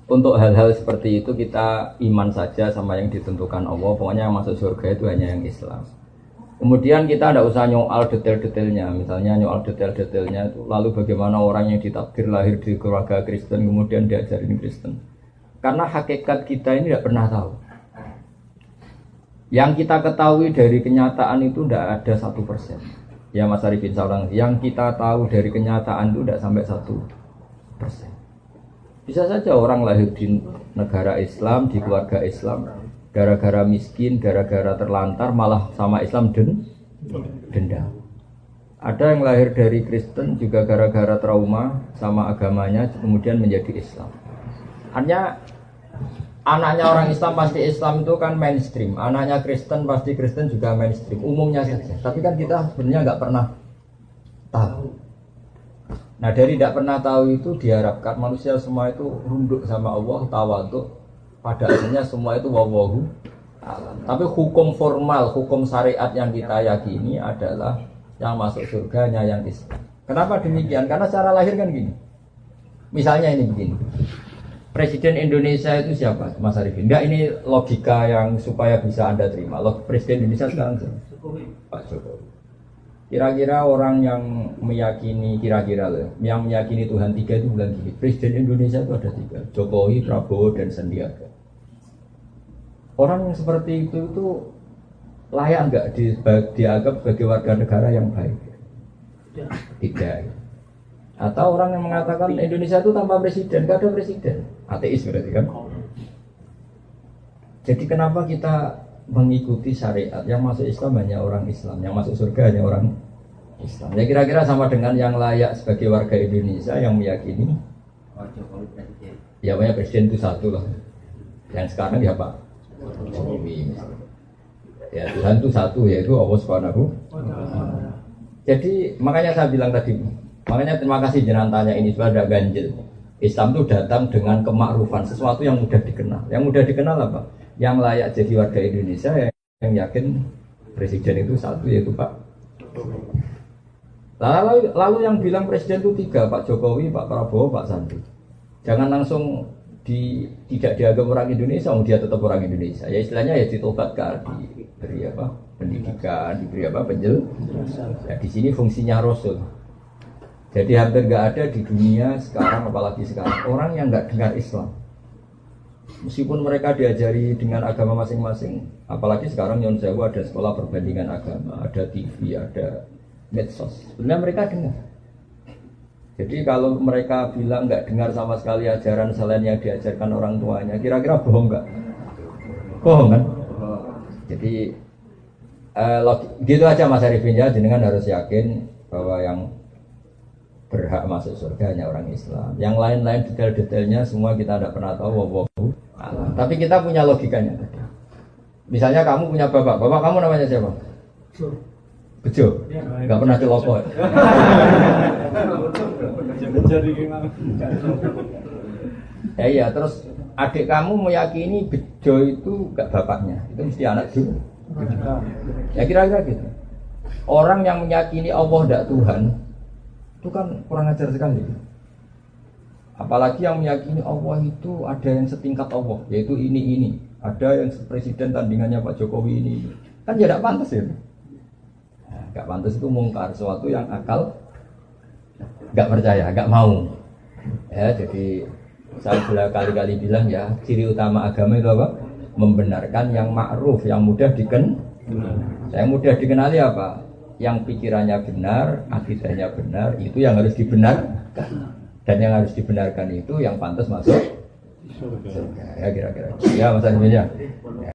untuk hal-hal seperti itu kita iman saja sama yang ditentukan Allah. Pokoknya yang masuk surga itu hanya yang Islam. Kemudian kita tidak usah nyoal detail-detailnya. Misalnya nyoal detail-detailnya itu lalu bagaimana orang yang ditakdir lahir di keluarga Kristen kemudian diajarin Kristen. Karena hakikat kita ini tidak pernah tahu. Yang kita ketahui dari kenyataan itu tidak ada 1%. Ya Mas Arifin seorang yang kita tahu dari kenyataan itu tidak sampai 1%. Bisa saja orang lahir di negara Islam, di keluarga Islam, gara-gara miskin, gara-gara terlantar, malah sama Islam dendam. Ada yang lahir dari Kristen juga gara-gara trauma sama agamanya, kemudian menjadi Islam. Hanya anaknya orang Islam pasti Islam itu kan mainstream, anaknya Kristen pasti Kristen juga mainstream, umumnya saja. Tapi kan kita sebenarnya nggak pernah tahu. Nah dari tidak pernah tahu itu diharapkan manusia semua itu runduk sama Allah, tawadhu. Pada akhirnya semua itu wallahu a'lam. Tapi hukum formal, hukum syariat yang kita yakini adalah yang masuk surganya yang Islam. Kenapa demikian? Karena secara lahir kan gini. Misalnya ini begini. Presiden Indonesia itu siapa? Mas Arifin. Enggak, ini logika yang supaya bisa Anda terima. Presiden Indonesia sekarang siapa? Pak Jokowi. Kira-kira orang yang meyakini yang meyakini Tuhan 3 itu bilang gini, Presiden Indonesia itu ada 3, Jokowi, Prabowo, dan Sandiaga. Orang yang seperti itu layak nggak dianggap sebagai warga negara yang baik? Tidak. Atau orang yang mengatakan Indonesia itu tanpa presiden, nggak ada presiden, ateis berarti kan? Jadi kenapa kita mengikuti syariat yang masuk Islam hanya orang Islam, yang masuk surga hanya orang Islam? Ya kira-kira sama dengan yang layak sebagai warga Indonesia yang meyakini ya banyak presiden itu satu lah. Yang sekarang ya Pak Jokowi. Ya Tuhan itu satu, yaitu Allah Subhanahu. Jadi makanya saya bilang tadi, makanya terima kasih jenengan tanya ini supaya ada ganjil. Islam itu datang dengan kemakrufan, sesuatu yang mudah dikenal. Yang mudah dikenal apa? Yang layak jadi warga Indonesia yang yakin presiden itu satu, yaitu Pak. Lalu yang bilang presiden itu 3, Pak Jokowi, Pak Prabowo, Pak Sandi. Jangan langsung tidak dianggap orang Indonesia, dia tetap orang Indonesia. Ya istilahnya ya ditobatkan, diberi apa? Pendidikan, diberi apa? Penjelasan. Ya, di sini fungsinya Rasul. Jadi hampir nggak ada di dunia sekarang, apalagi sekarang, orang yang nggak dengar Islam. Meskipun mereka diajari dengan agama masing-masing, apalagi sekarang Nyon Sewu ada sekolah perbandingan agama, ada TV, ada medsos. Sebenarnya mereka dengar. Jadi kalau mereka bilang nggak dengar sama sekali ajaran selain yang diajarkan orang tuanya, kira-kira bohong nggak? Bohong kan? Jadi gitu aja Mas Arifin ya, jenengan harus yakin bahwa yang berhak masuk surga hanya orang Islam. Yang lain-lain detail-detailnya semua kita tidak pernah tahu. Wallahu a'lam. Tapi kita punya logikanya. Misalnya kamu punya bapak kamu namanya siapa? Bejo. Enggak pernah celoko. Ya iya, terus adik kamu meyakini Bejo itu enggak bapaknya. Itu mesti anak juga. Ya kira-kira gitu. Orang yang meyakini Allah tidak Tuhan itu kan kurang ajar sekali. Apalagi yang meyakini Allah itu ada yang setingkat Allah, yaitu ini. Ada yang presiden tandingannya Pak Jokowi ini. Kan ya tidak pantas ya. Gak pantas itu mungkar, sesuatu yang akal gak percaya, gak mau. Ya, jadi saya sudah kali-kali bilang ya, ciri utama agama itu apa? Membenarkan yang ma'ruf, yang mudah dikenali. Yang mudah dikenali apa? Yang pikirannya benar, akidahnya benar, itu yang harus dibenarkan. Dan yang harus dibenarkan itu yang pantas masuk surga. Ya kira-kira. Ya Mas Arifin ya.